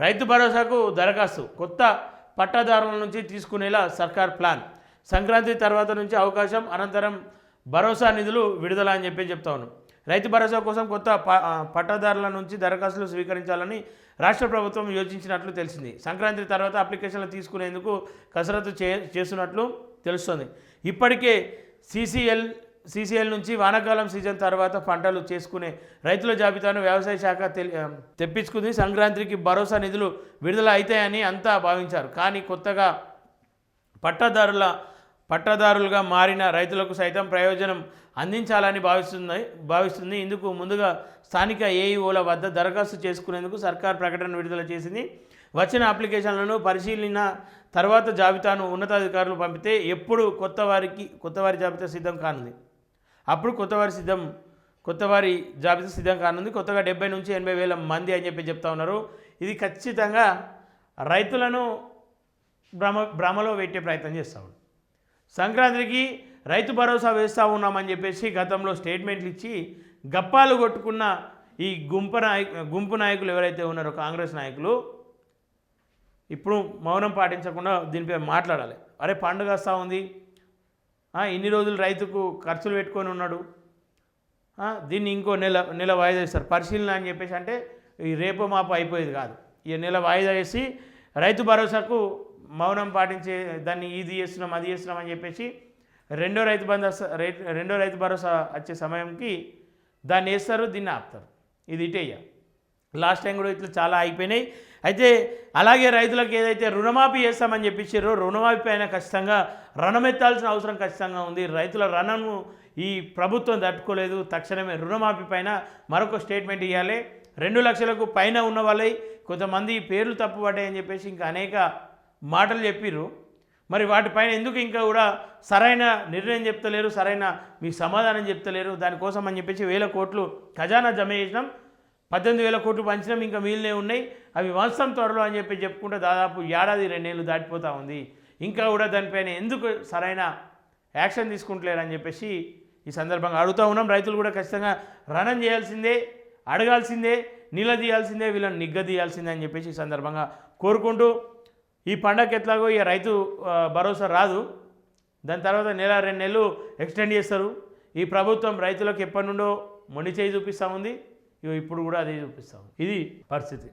రైతు భరోసాకు దరఖాస్తు కొత్త పట్టాదారుల నుంచి తీసుకునేలా సర్కార్ ప్లాన్. సంక్రాంతి తర్వాత నుంచి అవకాశం, అనంతరం భరోసా నిధులు విడుదల అని చెప్తా ఉన్నాం. రైతు భరోసా కోసం కొత్త పట్టాదారుల నుంచి దరఖాస్తులు స్వీకరించాలని రాష్ట్ర ప్రభుత్వం యోచించినట్లు తెలిసింది. సంక్రాంతి తర్వాత అప్లికేషన్లు తీసుకునేందుకు కసరత్తు చేస్తున్నట్లు తెలుస్తోంది. ఇప్పటికే సీసీఎల్ నుంచి వానాకాలం సీజన్ తర్వాత పంటలు చేసుకునే రైతుల జాబితాను వ్యవసాయ శాఖ తెప్పించుకుంది. సంక్రాంతికి భరోసా నిధులు విడుదల అవుతాయని అంతా భావించారు. కానీ కొత్తగా పట్టాదారులుగా మారిన రైతులకు సైతం ప్రయోజనం అందించాలని భావిస్తుంది. ఇందుకు ముందుగా స్థానిక ఏఈఓల వద్ద దరఖాస్తు చేసుకునేందుకు సర్కార్ ప్రకటన విడుదల చేసింది. వచ్చిన అప్లికేషన్లను పరిశీలన తర్వాత జాబితాను ఉన్నతాధికారులు పంపితే ఎప్పుడు కొత్తవారి జాబితా సిద్ధం కానుంది. అప్పుడు కొత్తవారి జాబితా సిద్ధం కానుంది. కొత్తగా 70 నుంచి 80 వేల మంది అని చెప్తా ఉన్నారు. ఇది ఖచ్చితంగా రైతులను భ్రమలో పెట్టే ప్రయత్నం చేస్తూ ఉన్నారు. సంక్రాంతికి రైతు భరోసా వేస్తూ ఉన్నామని చెప్పేసి గతంలో స్టేట్మెంట్లు ఇచ్చి గప్పాలు కొట్టుకున్న ఈ గుంపు నాయకులు ఎవరైతే ఉన్నారో కాంగ్రెస్ నాయకులు ఇప్పుడు మౌనం పాటించకుండా దీనిపై మాట్లాడాలి. అరే పండుగ వస్తూ ఉంది, ఇన్ని రోజులు రైతుకు ఖర్చులు పెట్టుకొని ఉన్నాడు, దీన్ని ఇంకో నెల వాయిదా వేస్తారు పరిశీలన అని చెప్పేసి. అంటే ఈ రేపు మాపు అయిపోయేది కాదు. ఈ నెల వాయిదా వేసి రైతు భరోసాకు మౌనం పాటించే దాన్ని ఇది చేస్తున్నాం అది చేస్తున్నాం అని చెప్పేసి రెండో రైతు భరోసా వచ్చే సమయంకి దాన్ని వేస్తారు, దీన్ని ఆపుతారు. ఇది ఇటేయ్య లాస్ట్ టైం కూడా ఇట్లా చాలా అయిపోయినాయి. అయితే అలాగే రైతులకు ఏదైతే రుణమాఫీ చేస్తామని చెప్పించారో రుణమాఫీ పైన ఖచ్చితంగా రణమెత్తాల్సిన అవసరం ఖచ్చితంగా ఉంది. రైతుల రణను ఈ ప్రభుత్వం తట్టుకోలేదు. తక్షణమే రుణమాఫీ పైన మరొక స్టేట్మెంట్ ఇవ్వాలి. 2 లక్షలకు పైన ఉన్న వాళ్ళై కొంతమంది పేర్లు తప్పుపడ్డాయని చెప్పేసి ఇంకా అనేక మాటలు చెప్పిర్రు. మరి వాటిపైన ఎందుకు ఇంకా కూడా సరైన నిర్ణయం చెప్తలేరు, సరైన మీకు సమాధానం చెప్తలేరు? దానికోసం అని చెప్పేసి 1000 కోట్లు ఖజానా జమ చేసినాం, 18,000 కోట్లు పంచినాం, ఇంకా మిగిలినే ఉన్నాయి, అవి వంశం త్వరలో అని చెప్పుకుంటే దాదాపు ఏడాది 2 ఏళ్ళు దాటిపోతూ ఉంది. ఇంకా కూడా దానిపైన ఎందుకు సరైన యాక్షన్ తీసుకుంటలేరని చెప్పేసి ఈ సందర్భంగా అడుగుతూ ఉన్నాం. రైతులు కూడా ఖచ్చితంగా రణం చేయాల్సిందే, అడగాల్సిందే, నిలదీయాల్సిందే, వీళ్ళని నిగ్గదీయాల్సిందే అని చెప్పేసి ఈ సందర్భంగా కోరుకుంటూ, ఈ పండగకి ఎట్లాగో ఇక రైతు భరోసా రాదు, దాని తర్వాత 1-2 నెలలు ఎక్స్టెండ్ చేస్తారు. ఈ ప్రభుత్వం రైతులకు ఎప్పటి నుండో మొండి చేయి చూపిస్తూ ఉంది. ఇప్పుడు కూడా అదే చూపిస్తాం. ఇది పరిస్థితి.